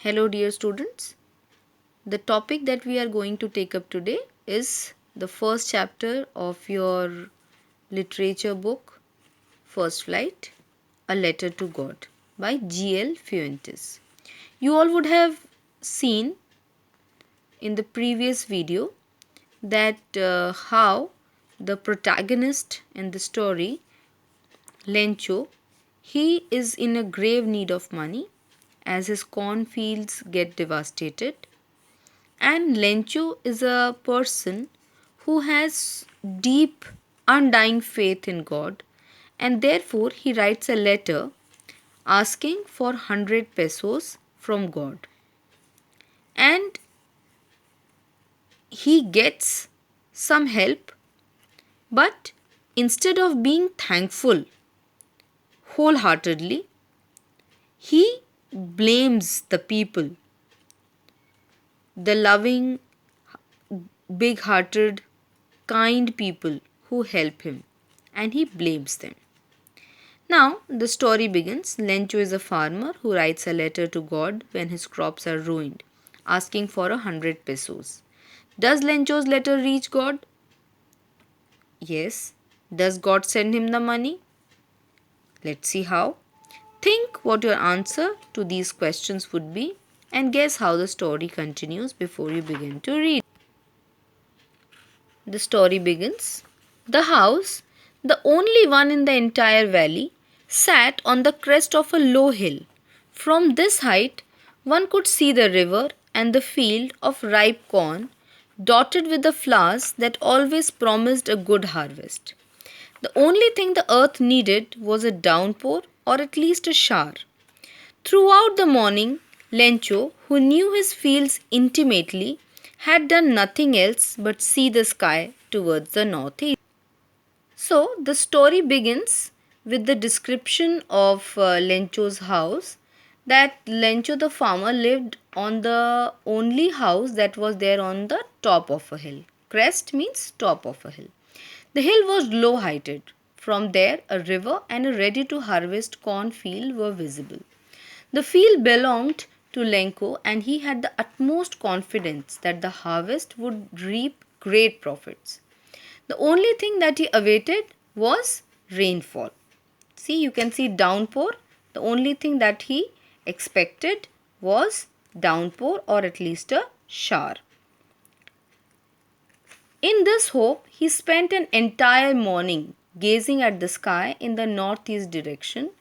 Hello, dear students. The topic that we are going to take up today is the first chapter of your literature book, First Flight, A Letter to God by G.L. Fuentes. You all would have seen in the previous video that how the protagonist in the story, Lencho, he is in a grave need of money as his cornfields get devastated. And Lencho is a person who has deep, undying faith in God, and therefore he writes a letter asking for 100 pesos from God. And he gets some help, but instead of being thankful wholeheartedly, he blames the people, the loving, big hearted, kind people who help him, and he blames them. Now, the story begins. Lencho is a farmer who writes a letter to God when his crops are ruined, asking for 100 pesos. Does Lencho's letter reach God? Yes. Does God send him the money? Let's see how. Think what your answer to these questions would be and guess how the story continues before you begin to read. The story begins. The house, the only one in the entire valley, sat on the crest of a low hill. From this height, one could see the river and the field of ripe corn, dotted with the flowers that always promised a good harvest. The only thing the earth needed was a downpour or at least a shower. Throughout the morning, Lencho, who knew his fields intimately, had done nothing else but see the sky towards the northeast. So, the story begins with the description of Lencho's house, that Lencho the farmer lived on the only house that was there on the top of a hill. Crest means top of a hill. The hill was low heighted. From there, a river and a ready to harvest corn field were visible. The field belonged to Lenko, and he had the utmost confidence that the harvest would reap great profits. The only thing that he awaited was rainfall. See, you can see downpour. The only thing that he expected was downpour or at least a shower. In this hope, he spent an entire morning gazing at the sky in the northeast direction,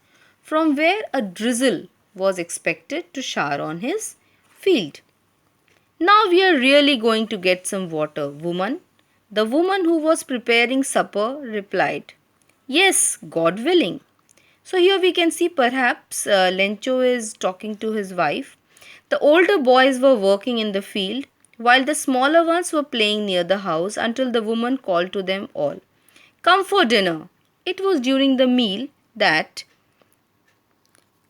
from where a drizzle was expected to shower on his field. Now we are really going to get some water, woman. The woman who was preparing supper replied, Yes, God willing. So here we can see perhaps Lencho is talking to his wife. The older boys were working in the field while the smaller ones were playing near the house until the woman called to them all, Come for dinner. It was during the meal that,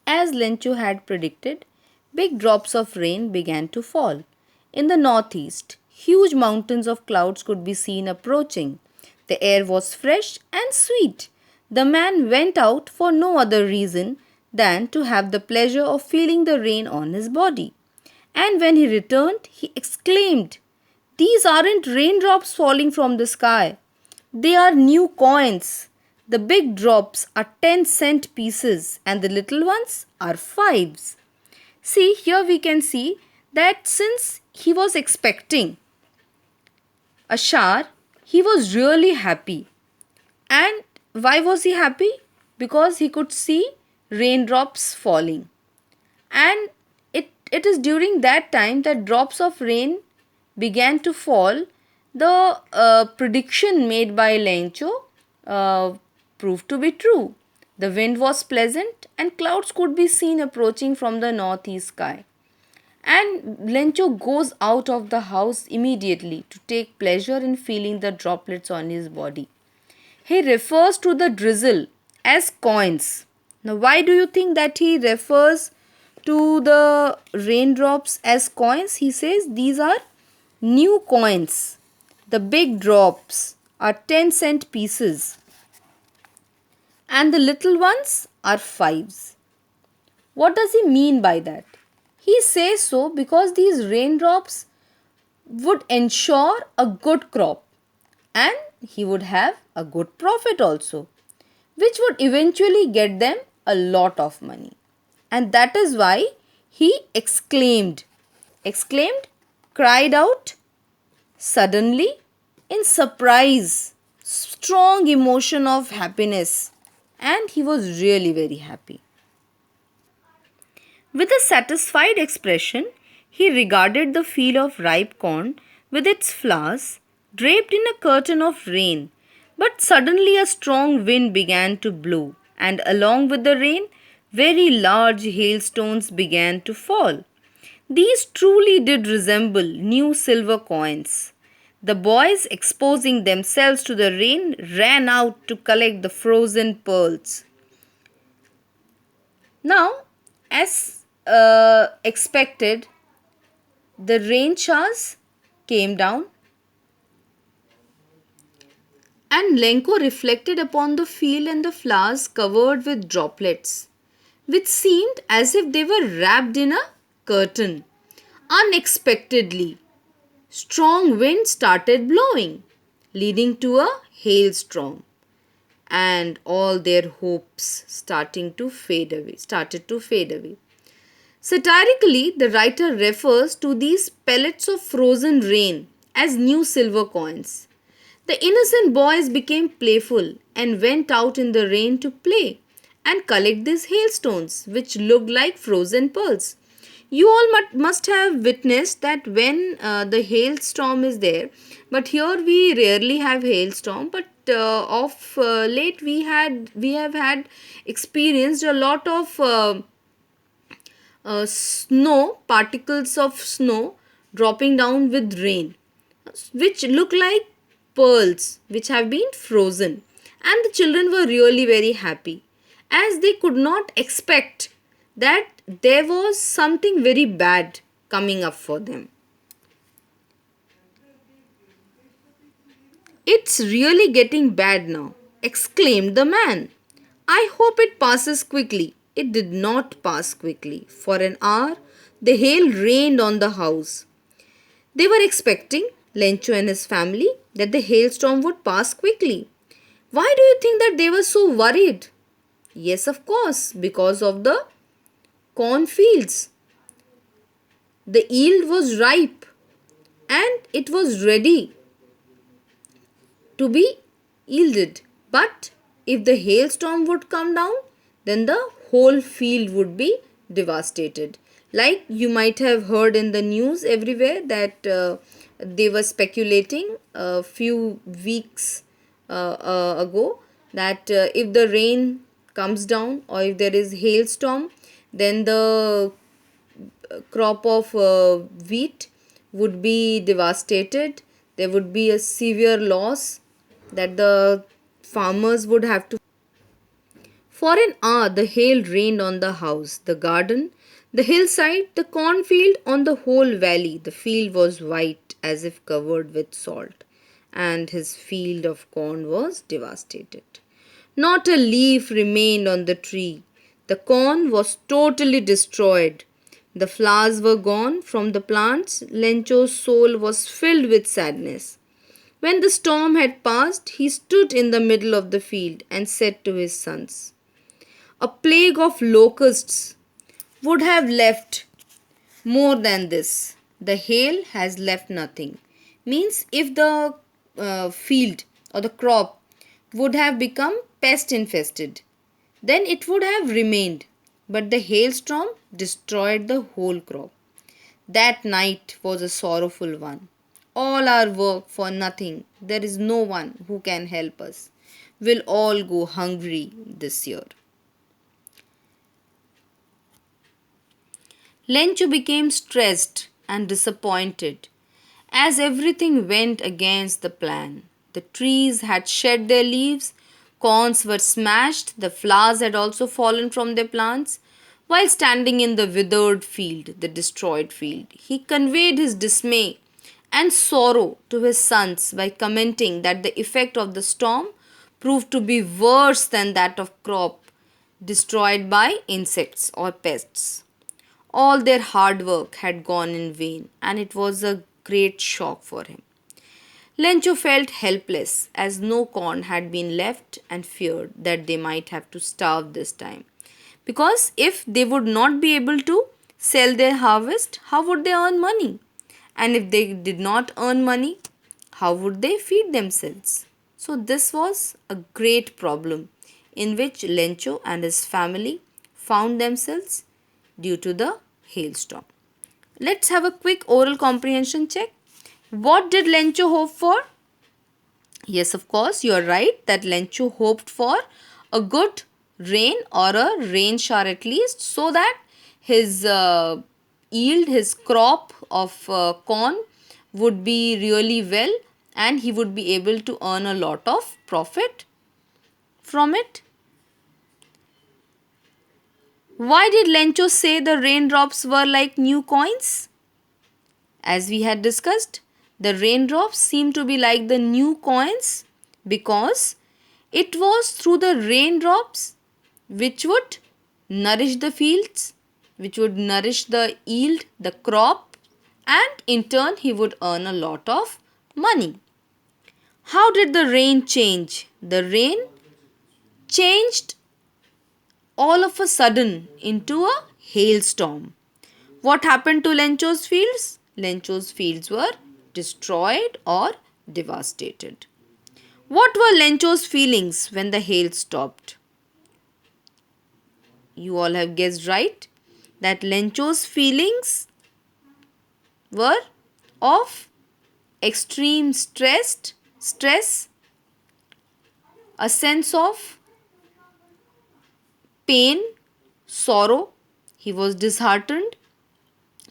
as Lencho had predicted, big drops of rain began to fall. In the northeast, huge mountains of clouds could be seen approaching. The air was fresh and sweet. The man went out for no other reason than to have the pleasure of feeling the rain on his body. And when he returned, he exclaimed, These aren't raindrops falling from the sky. They are new coins. The big drops are 10-cent pieces and the little ones are fives. See, here we can see that since he was expecting a shower, he was really happy. And why was he happy? Because he could see raindrops falling. And it is during that time that drops of rain began to fall. The prediction made by Lencho proved to be true. The wind was pleasant and clouds could be seen approaching from the northeast sky. And Lencho goes out of the house immediately to take pleasure in feeling the droplets on his body. He refers to the drizzle as coins. Now, why do you think that he refers to the raindrops as coins? He says these are new coins. The big drops are 10-cent pieces and the little ones are fives. What does he mean by that? He says so because these raindrops would ensure a good crop and he would have a good profit also, which would eventually get them a lot of money. And that is why he exclaimed, cried out suddenly in surprise, strong emotion of happiness, and he was really very happy. With a satisfied expression, he regarded the field of ripe corn with its flowers draped in a curtain of rain. But suddenly a strong wind began to blow, and along with the rain, very large hailstones began to fall. These truly did resemble new silver coins. The boys, exposing themselves to the rain, ran out to collect the frozen pearls. Now, as expected, the rain showers came down, and Lenko reflected upon the field and the flowers covered with droplets, which seemed as if they were wrapped in a curtain. Unexpectedly, strong wind started blowing, leading to a hailstorm, and all their hopes started to fade away. Satirically, the writer refers to these pellets of frozen rain as new silver coins. The innocent boys became playful and went out in the rain to play and collect these hailstones, which looked like frozen pearls. You all must have witnessed that when the hailstorm is there, but here we rarely have hailstorm. But of late we have had experienced a lot of snow, particles of snow dropping down with rain, which look like pearls which have been frozen. And the children were really very happy as they could not expect that there was something very bad coming up for them. It's really getting bad now, exclaimed the man. I hope it passes quickly. It did not pass quickly. For an hour, the hail rained on the house. They were expecting, Lencho and his family, that the hailstorm would pass quickly. Why do you think that they were so worried? Yes, of course, because of the cornfields. The yield was ripe and it was ready to be yielded. But if the hailstorm would come down, then the whole field would be devastated. Like you might have heard in the news everywhere that they were speculating a few weeks ago that if the rain comes down or if there is hailstorm, then the crop of wheat would be devastated. There would be a severe loss that the farmers would have to. For an hour, the hail rained on the house, the garden, the hillside, the cornfield, on the whole valley. The field was white as if covered with salt, and his field of corn was devastated. Not a leaf remained on the tree. The corn was totally destroyed. The flowers were gone from the plants. Lencho's soul was filled with sadness. When the storm had passed, he stood in the middle of the field and said to his sons, a plague of locusts would have left more than this. The hail has left nothing. Means if the field or the crop would have become pest infested, then it would have remained. But the hailstorm destroyed the whole crop. That night was a sorrowful one. All our work for nothing. There is no one who can help us. We'll all go hungry this year. Lencho became stressed and disappointed as everything went against the plan. The trees had shed their leaves, corns were smashed, the flowers had also fallen from their plants. While standing in the withered field, the destroyed field, he conveyed his dismay and sorrow to his sons by commenting that the effect of the storm proved to be worse than that of crop destroyed by insects or pests. All their hard work had gone in vain, and it was a great shock for him. Lencho felt helpless as no corn had been left and feared that they might have to starve this time. Because if they would not be able to sell their harvest, how would they earn money? And if they did not earn money, how would they feed themselves? So, this was a great problem in which Lencho and his family found themselves due to the hailstorm. Let's have a quick oral comprehension check. What did Lencho hope for? Yes, of course, you are right that Lencho hoped for a good rain or a rain shower at least, so that his yield, his crop of corn would be really well and he would be able to earn a lot of profit from it. Why did Lencho say the raindrops were like new coins? As we had discussed, the raindrops seem to be like the new coins because it was through the raindrops which would nourish the fields, which would nourish the yield, the crop, and in turn he would earn a lot of money. How did the rain change? The rain changed all of a sudden into a hailstorm. What happened to Lencho's fields? Lencho's fields were destroyed or devastated. What were Lencho's feelings when the hail stopped? You all have guessed right that Lencho's feelings were of extreme stress, a sense of pain, sorrow. He was disheartened.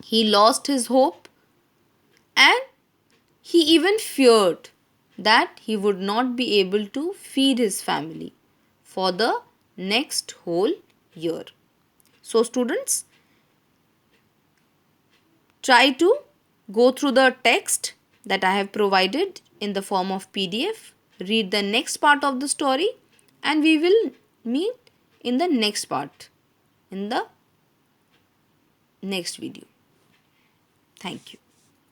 He lost his hope and he even feared that he would not be able to feed his family for the next whole year. So, students, try to go through the text that I have provided in the form of PDF, read the next part of the story, and we will meet in the next part in the next video. Thank you.